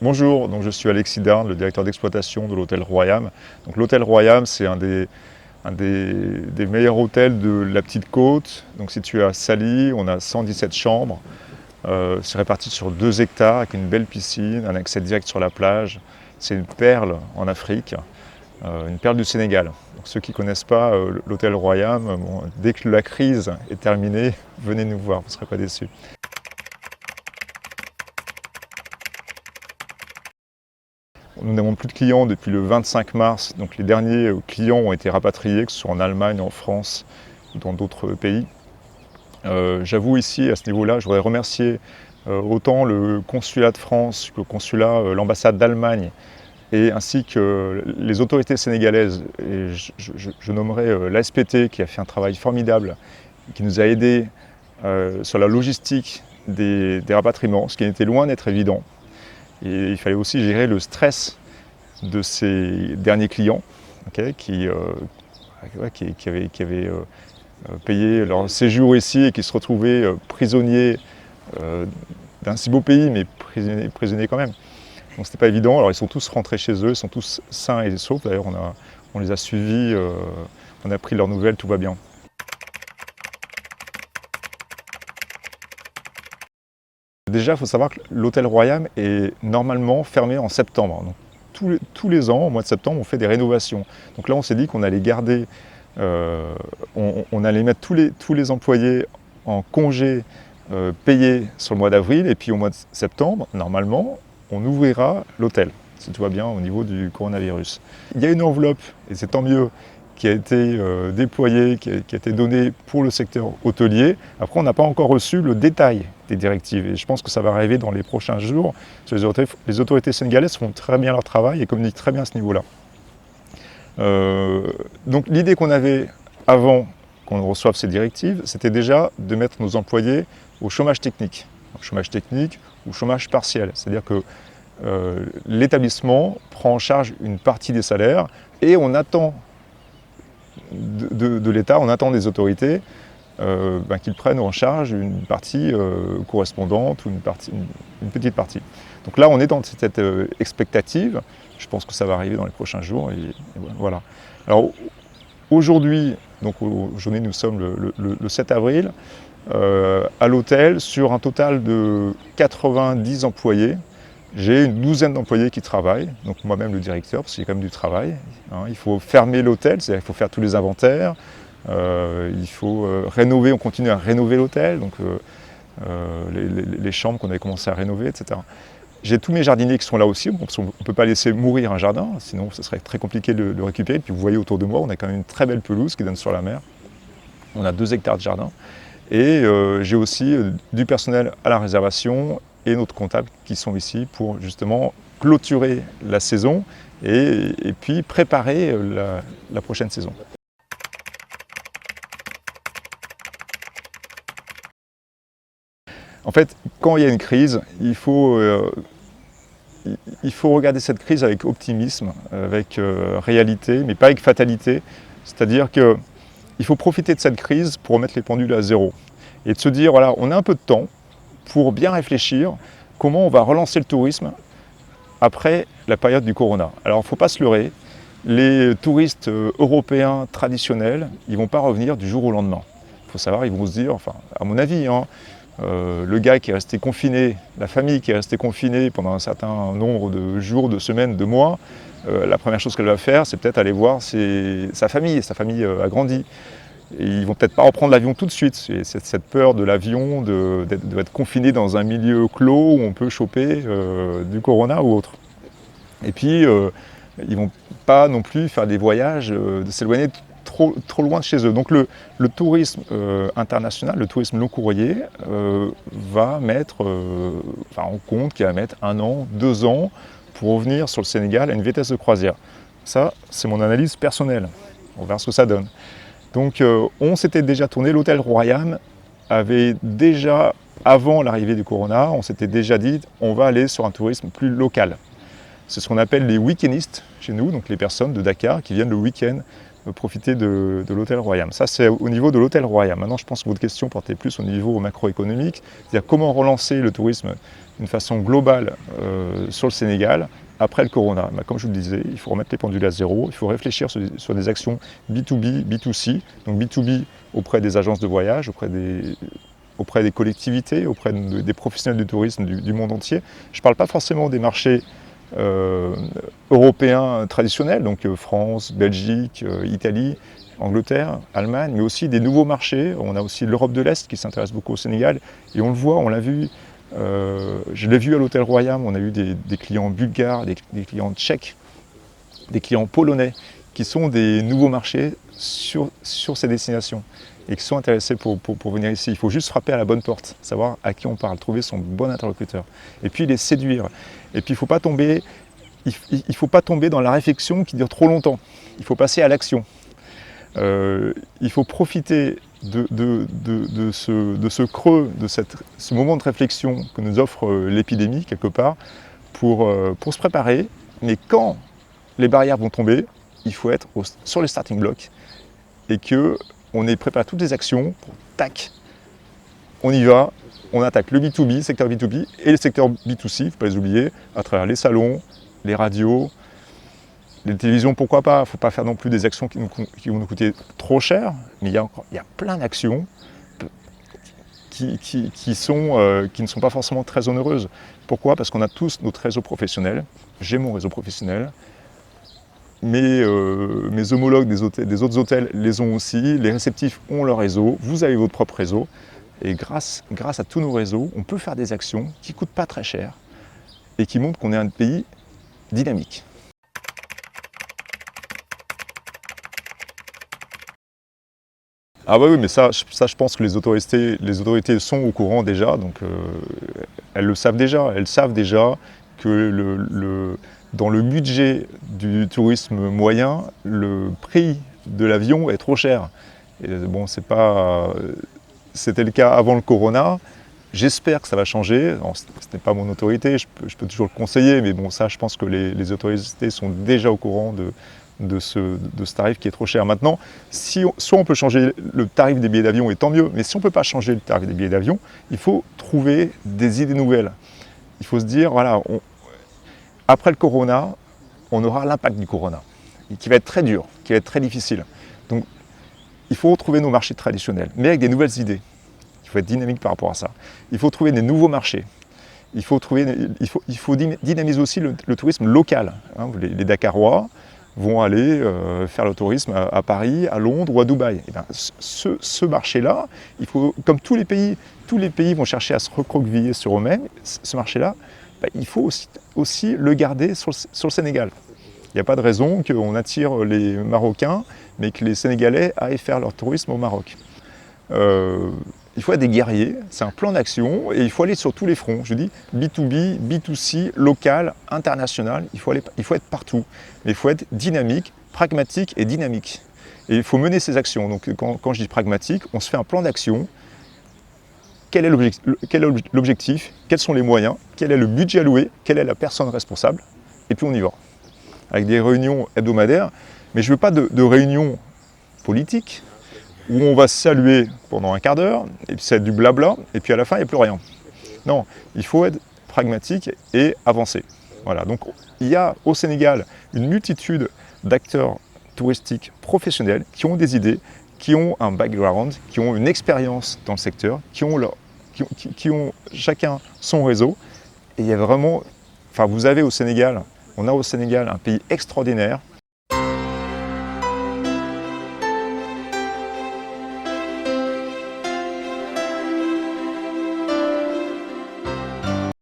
Bonjour, donc je suis Alexis Darn, le directeur d'exploitation de l'hôtel Royam. Donc l'hôtel Royam, c'est un des meilleurs hôtels de la Petite Côte. Donc situé à Sally, on a 117 chambres. C'est réparti sur 2 hectares avec une belle piscine, un accès direct sur la plage. C'est une perle en Afrique, une perle du Sénégal. Donc ceux qui ne connaissent pas l'hôtel Royam, dès que la crise est terminée, venez nous voir, vous ne serez pas déçus. Nous n'avons plus de clients depuis le 25 mars, donc les derniers clients ont été rapatriés, que ce soit en Allemagne, en France ou dans d'autres pays. J'avoue ici, à ce niveau-là, je voudrais remercier autant le consulat de France que l'ambassade d'Allemagne, et ainsi que les autorités sénégalaises. Et je nommerai l'ASPT qui a fait un travail formidable, qui nous a aidés sur la logistique des rapatriements, ce qui était loin d'être évident. Et il fallait aussi gérer le stress de ces derniers clients qui avaient payé leur séjour ici et qui se retrouvaient prisonniers d'un si beau pays, mais prisonniers quand même. Donc c'était pas évident. Alors ils sont tous rentrés chez eux, ils sont tous sains et saufs. D'ailleurs on les a suivis, on a pris leurs nouvelles, tout va bien. Déjà, il faut savoir que l'hôtel Royam est normalement fermé en septembre. Donc, tous les ans, au mois de septembre, on fait des rénovations. Donc là, on s'est dit qu'on allait garder, on allait mettre tous les employés en congé payés sur le mois d'avril. Et puis au mois de septembre, normalement, on ouvrira l'hôtel, si tout va bien au niveau du coronavirus. Il y a une enveloppe, et c'est tant mieux, qui a été déployée, qui a été donnée pour le secteur hôtelier. Après, on n'a pas encore reçu le détail des directives. Et je pense que ça va arriver dans les prochains jours. Les autorités sénégalaises font très bien leur travail et communiquent très bien à ce niveau-là. Donc l'idée qu'on avait avant qu'on reçoive ces directives, c'était déjà de mettre nos employés au chômage technique. Donc, chômage technique ou chômage partiel. C'est-à-dire que l'établissement prend en charge une partie des salaires et on attend de l'État, on attend des autorités qu'ils prennent en charge une partie correspondante ou une petite partie. Donc là, on est dans cette expectative. Je pense que ça va arriver dans les prochains jours. Et voilà. Alors aujourd'hui, donc aujourd'hui nous sommes le 7 avril, à l'hôtel, sur un total de 90 employés, j'ai une douzaine d'employés qui travaillent, donc moi-même le directeur, parce qu'il y a quand même du travail. Il faut fermer l'hôtel, c'est-à-dire qu'il faut faire tous les inventaires, il faut rénover, on continue à rénover l'hôtel, donc les chambres qu'on avait commencé à rénover, etc. J'ai tous mes jardiniers qui sont là aussi, parce qu'on ne peut pas laisser mourir un jardin, sinon ce serait très compliqué de le récupérer. Puis vous voyez autour de moi, on a quand même une très belle pelouse qui donne sur la mer. On a 2 hectares de jardin. Et j'ai aussi du personnel à la réservation et notre comptable qui sont ici pour justement clôturer la saison et puis préparer la prochaine saison. En fait, quand il y a une crise, il faut regarder cette crise avec optimisme, avec réalité, mais pas avec fatalité. C'est-à-dire qu'il faut profiter de cette crise pour remettre les pendules à zéro. Et de se dire, voilà, on a un peu de temps pour bien réfléchir comment on va relancer le tourisme après la période du corona. Alors il ne faut pas se leurrer, les touristes européens traditionnels, ils ne vont pas revenir du jour au lendemain. Il faut savoir, ils vont se dire, enfin à mon avis, le gars qui est resté confiné, la famille qui est restée confinée pendant un certain nombre de jours, de semaines, de mois, la première chose qu'elle va faire, c'est peut-être aller voir sa famille a grandi. Et ils ne vont peut-être pas reprendre l'avion tout de suite. C'est cette peur de l'avion, d'être confiné dans un milieu clos où on peut choper du corona ou autre. Et puis, ils ne vont pas non plus faire des voyages, de s'éloigner trop loin de chez eux. Donc le tourisme international, le tourisme long courrier, va mettre on compte qu'il va mettre 1 an, 2 ans pour revenir sur le Sénégal à une vitesse de croisière. Ça, c'est mon analyse personnelle. On verra ce que ça donne. Donc on s'était déjà tourné, l'hôtel Royam avait déjà, avant l'arrivée du corona, on s'était déjà dit on va aller sur un tourisme plus local. C'est ce qu'on appelle les week-endistes chez nous, donc les personnes de Dakar qui viennent le week-end profiter de l'hôtel Royal. Ça, c'est au niveau de l'hôtel Royal. Maintenant, je pense que votre question portait plus au niveau macroéconomique, c'est-à-dire comment relancer le tourisme d'une façon globale sur le Sénégal après le corona. Comme je vous le disais, il faut remettre les pendules à zéro, il faut réfléchir sur des actions B2B, B2C, donc B2B auprès des agences de voyage, auprès des collectivités, auprès des professionnels du tourisme du monde entier. Je ne parle pas forcément des marchés européens traditionnels, donc France, Belgique, Italie, Angleterre, Allemagne, mais aussi des nouveaux marchés. On a aussi l'Europe de l'Est qui s'intéresse beaucoup au Sénégal, et on le voit, on l'a vu, je l'ai vu à l'hôtel Royal, on a eu des clients bulgares, des clients tchèques, des clients polonais, qui sont des nouveaux marchés sur ces destinations et qui sont intéressés pour venir ici. Il faut juste frapper à la bonne porte, savoir à qui on parle, trouver son bon interlocuteur, et puis les séduire. Et puis il ne faut pas tomber dans la réflexion qui dure trop longtemps. Il faut passer à l'action. Il faut profiter de ce creux, de ce moment de réflexion que nous offre l'épidémie quelque part pour se préparer. Mais quand les barrières vont tomber, il faut être sur les starting blocks et qu'on ait préparé toutes les actions pour tac, on y va, on attaque le B2B, secteur B2B et le secteur B2C, il ne faut pas les oublier, à travers les salons, les radios, les télévisions, pourquoi pas. Il ne faut pas faire non plus des actions qui vont nous coûter trop cher, mais il y a plein d'actions qui ne sont pas forcément très onéreuses. Pourquoi? Parce qu'on a tous notre réseau professionnel. J'ai mon réseau professionnel. Mes homologues des autres hôtels les ont aussi, les réceptifs ont leur réseau, vous avez votre propre réseau, et grâce à tous nos réseaux, on peut faire des actions qui ne coûtent pas très cher et qui montrent qu'on est un pays dynamique. Ah oui, mais ça je pense que les autorités sont au courant déjà, donc elles le savent déjà, que dans le budget du tourisme moyen, le prix de l'avion est trop cher. Et bon, c'était le cas avant le corona. J'espère que ça va changer. Ce n'est pas mon autorité, je peux toujours le conseiller, mais bon, ça, je pense que les autorités sont déjà au courant de ce tarif qui est trop cher. Maintenant, soit on peut changer le tarif des billets d'avion, et tant mieux, mais si on ne peut pas changer le tarif des billets d'avion, il faut trouver des idées nouvelles. Il faut se dire, voilà, après le corona, on aura l'impact du corona, qui va être très dur, qui va être très difficile. Donc, il faut retrouver nos marchés traditionnels, mais avec des nouvelles idées. Il faut être dynamique par rapport à ça. Il faut trouver des nouveaux marchés. Il faut dynamiser aussi le tourisme local. Les Dakarois vont aller faire le tourisme à Paris, à Londres ou à Dubaï. Et bien, ce marché-là, comme tous les pays vont chercher à se recroqueviller sur eux-mêmes, ce marché-là, il faut aussi le garder sur le Sénégal. Il n'y a pas de raison qu'on attire les Marocains, mais que les Sénégalais aillent faire leur tourisme au Maroc. Il faut être des guerriers, c'est un plan d'action, et il faut aller sur tous les fronts. Je dis B2B, B2C, local, international, il faut être partout. Mais il faut être dynamique, pragmatique et dynamique. Et il faut mener ces actions. Donc quand je dis pragmatique, on se fait un plan d'action. Quel est l'objectif? Quels sont les moyens? Quel est le budget alloué? Quelle est la personne responsable? Et puis on y va. Avec des réunions hebdomadaires, mais je ne veux pas de réunions politiques où on va se saluer pendant un quart d'heure, et puis c'est du blabla, et puis à la fin, il n'y a plus rien. Non, il faut être pragmatique et avancer. Voilà, donc il y a au Sénégal une multitude d'acteurs touristiques professionnels qui ont des idées, qui ont un background, qui ont une expérience dans le secteur, qui ont chacun son réseau. Et il y a vraiment, on a au Sénégal un pays extraordinaire